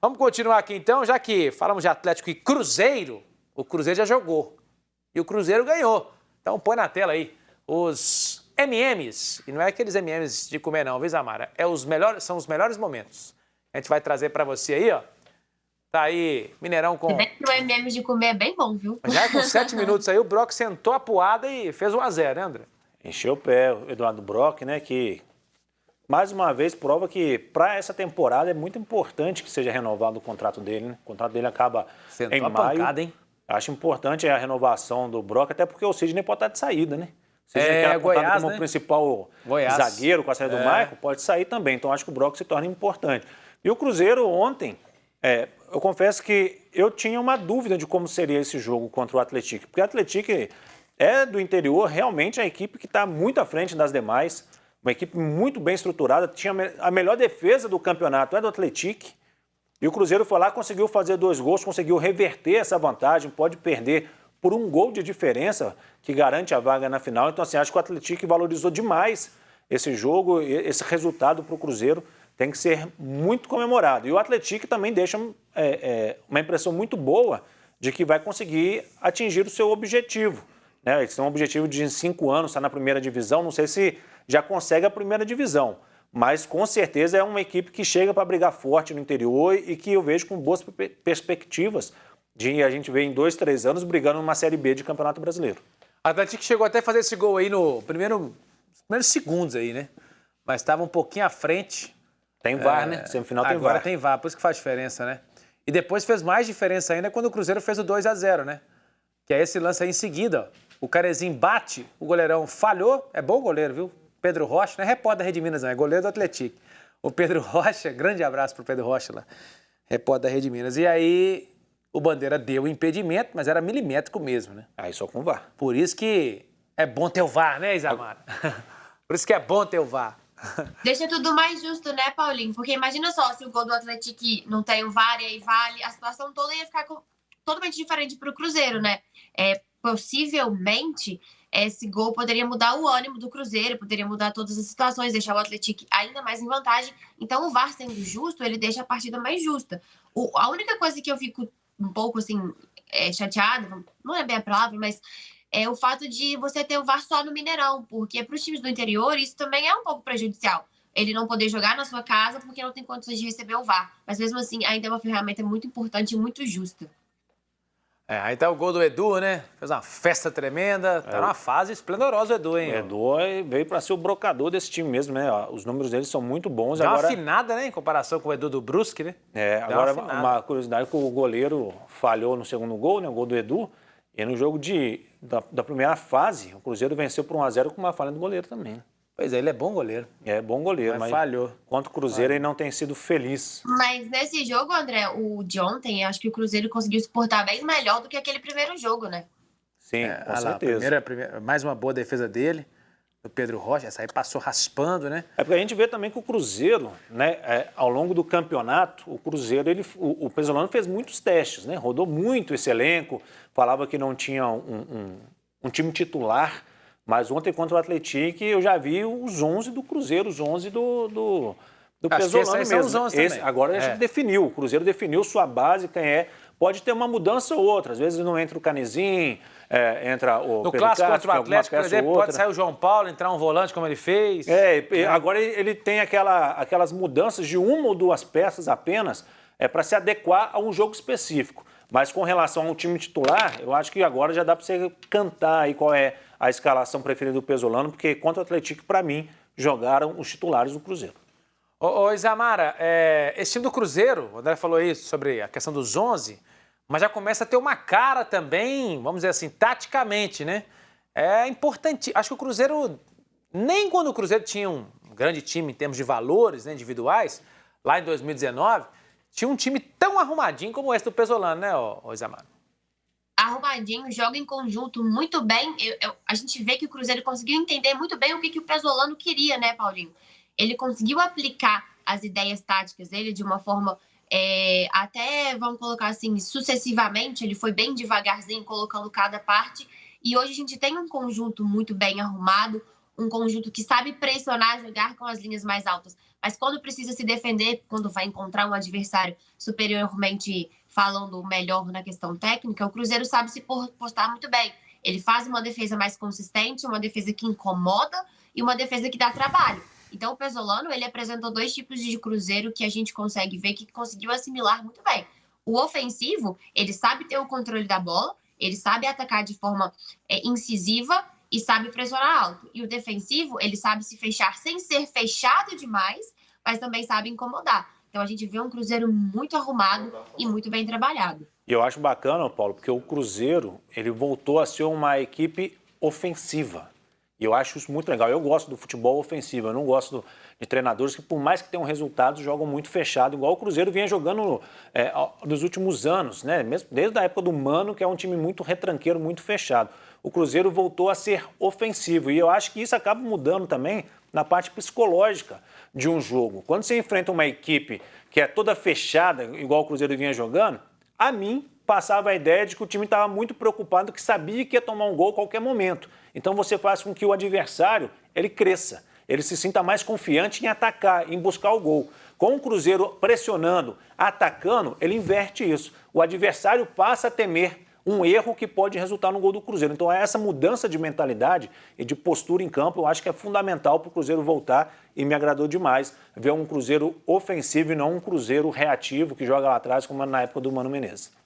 Vamos continuar aqui então, já que falamos de Atlético e Cruzeiro, o Cruzeiro já jogou e o Cruzeiro ganhou. Então põe na tela aí os M&Ms, e não é aqueles M&Ms de comer não, viu, Zamara? São os melhores momentos. A gente vai trazer para você aí, ó. Tá aí, Mineirão com... Se bem que o M&M de comer é bem bom, viu? Já com 7 minutos aí, o Brock sentou a poada e fez 1-0, né, André? Encheu o pé, o Eduardo Brock, né, que mais uma vez prova que para essa temporada é muito importante que seja renovado o contrato dele, né? O contrato dele acaba Sentou em a maio. pancada, hein? Acho importante a renovação do Brock, até porque o Sidney pode estar de saída, né? O Sidney que era apontado Goiás, como né? principal zagueiro com a saída do Maicon, pode sair também. Então acho que o Brock se torna importante. E o Cruzeiro ontem, eu confesso que eu tinha uma dúvida de como seria esse jogo contra o Atlético, porque o Atlético é do interior, realmente é a equipe que está muito à frente das demais, uma equipe muito bem estruturada, tinha a melhor defesa do campeonato, é do Atlético, e o Cruzeiro foi lá, conseguiu fazer 2 gols, conseguiu reverter essa vantagem, pode perder por 1 gol de diferença, que garante a vaga na final. Então, assim, acho que o Atlético valorizou demais esse jogo, esse resultado para o Cruzeiro tem que ser muito comemorado. E o Atlético também deixa uma impressão muito boa de que vai conseguir atingir o seu objetivo. Né? Eles têm um objetivo de em 5 anos estar na primeira divisão, não sei se já consegue a primeira divisão, mas com certeza é uma equipe que chega para brigar forte no interior e que eu vejo com boas perspectivas de a gente ver em 2, 3 anos brigando numa Série B de Campeonato Brasileiro. O Atlético chegou até a fazer esse gol aí nos primeiros segundos aí, né? Mas estava um pouquinho à frente. Tem VAR, né? Semifinal tem VAR. Agora tem VAR, por isso que faz diferença, né? E depois fez mais diferença ainda quando o Cruzeiro fez o 2-0, né? Que é esse lance aí em seguida, ó. O Carezinho bate, o goleirão falhou, é bom goleiro, viu? Pedro Rocha, não é repórter da Rede Minas, não, é goleiro do Atlético. O Pedro Rocha, grande abraço pro Pedro Rocha lá, repórter da Rede Minas. E aí o Bandeira deu o impedimento, mas era milimétrico mesmo, né? Aí só com VAR. Por isso que é bom ter o VAR, né, Isamara? Por isso que é bom ter o VAR. Deixa tudo mais justo, né, Paulinho? Porque imagina só, se o gol do Atlético não tem o VAR e aí vale, a situação toda ia ficar totalmente diferente pro Cruzeiro, né? Possivelmente, esse gol poderia mudar o ânimo do Cruzeiro, poderia mudar todas as situações, deixar o Atlético ainda mais em vantagem. Então, o VAR sendo justo, ele deixa a partida mais justa. A única coisa que eu fico um pouco, assim, chateada, não é bem a palavra, mas é o fato de você ter o VAR só no Mineirão, porque para os times do interior isso também é um pouco prejudicial. Ele não poder jogar na sua casa porque não tem condições de receber o VAR. Mas mesmo assim, ainda é uma ferramenta muito importante e muito justa. Aí tá o gol do Edu, né? Fez uma festa tremenda. Tá numa fase esplendorosa o Edu, hein? O Edu veio para ser o brocador desse time mesmo, né? Os números dele são muito bons. Deu agora uma afinada, né? Em comparação com o Edu do Brusque, né? Agora uma curiosidade que o goleiro falhou no segundo gol, né? O gol do Edu. E no jogo da primeira fase, o Cruzeiro venceu por 1-0 com uma falha do goleiro também. Pois é, ele é bom goleiro. É bom goleiro, mas falhou. Quanto o Cruzeiro, ele não tem sido feliz. Mas nesse jogo, André, o de ontem, acho que o Cruzeiro conseguiu se portar bem melhor do que aquele primeiro jogo, né? Sim, com certeza. Mais uma boa defesa dele, do Pedro Rocha. Essa aí passou raspando, né? É porque a gente vê também que o Cruzeiro, né, ao longo do campeonato, o Cruzeiro, o Pesolano fez muitos testes, né? Rodou muito esse elenco, falava que não tinha um time titular. Mas ontem contra o Atlético eu já vi os 11 do Cruzeiro, os 11 do Pesolano mesmo. Os 11 agora a gente definiu, o Cruzeiro definiu sua base, quem é. Pode ter uma mudança ou outra, às vezes não entra o Canezinho, entra o no Pedro clássico Castro, contra o Atlético, por exemplo, pode sair o João Paulo, entrar um volante como ele fez. Agora ele tem aquelas mudanças de 1 ou 2 peças apenas para se adequar a um jogo específico. Mas com relação ao time titular, eu acho que agora já dá para você cantar aí qual é a escalação preferida do Pesolano, porque contra o Atlético, para mim, jogaram os titulares do Cruzeiro. Ô Isamara, esse time do Cruzeiro, o André falou isso sobre a questão dos 11, mas já começa a ter uma cara também, vamos dizer assim, taticamente, né? É importante. Acho que o Cruzeiro, nem quando o Cruzeiro tinha um grande time em termos de valores, né, individuais, lá em 2019, tinha um time tão arrumadinho como esse do Pesolano, né, ô Isamara? Arrumadinho, joga em conjunto muito bem. A gente vê que o Cruzeiro conseguiu entender muito bem o que o Pesolano queria, né, Paulinho? Ele conseguiu aplicar as ideias táticas dele de uma forma, até, vamos colocar assim, sucessivamente. Ele foi bem devagarzinho, colocando cada parte. E hoje a gente tem um conjunto muito bem arrumado, um conjunto que sabe pressionar, jogar com as linhas mais altas. mas quando precisa se defender, quando vai encontrar um adversário superiormente falando melhor na questão técnica, o Cruzeiro sabe se postar muito bem. Ele faz uma defesa mais consistente, uma defesa que incomoda e uma defesa que dá trabalho. Então, o Pesolano, ele apresentou 2 tipos de Cruzeiro que a gente consegue ver que conseguiu assimilar muito bem. O ofensivo, ele sabe ter o controle da bola, ele sabe atacar de forma incisiva e sabe pressionar alto. E o defensivo, ele sabe se fechar sem ser fechado demais, mas também sabe incomodar. Então, a gente vê um Cruzeiro muito arrumado e muito bem trabalhado. E eu acho bacana, Paulo, porque o Cruzeiro, ele voltou a ser uma equipe ofensiva. E eu acho isso muito legal. Eu gosto do futebol ofensivo, eu não gosto de treinadores que, por mais que tenham resultados, jogam muito fechado, igual o Cruzeiro vinha jogando nos últimos anos, né? Mesmo desde a época do Mano, que é um time muito retranqueiro, muito fechado. O Cruzeiro voltou a ser ofensivo e eu acho que isso acaba mudando também na parte psicológica de um jogo. Quando você enfrenta uma equipe que é toda fechada, igual o Cruzeiro vinha jogando, a mim passava a ideia de que o time estava muito preocupado, que sabia que ia tomar um gol a qualquer momento. Então você faz com que o adversário ele cresça, ele se sinta mais confiante em atacar, em buscar o gol. Com o Cruzeiro pressionando, atacando, ele inverte isso. O adversário passa a temer um erro que pode resultar no gol do Cruzeiro. Então essa mudança de mentalidade e de postura em campo eu acho que é fundamental para o Cruzeiro voltar e me agradou demais ver um Cruzeiro ofensivo e não um Cruzeiro reativo que joga lá atrás como na época do Mano Menezes.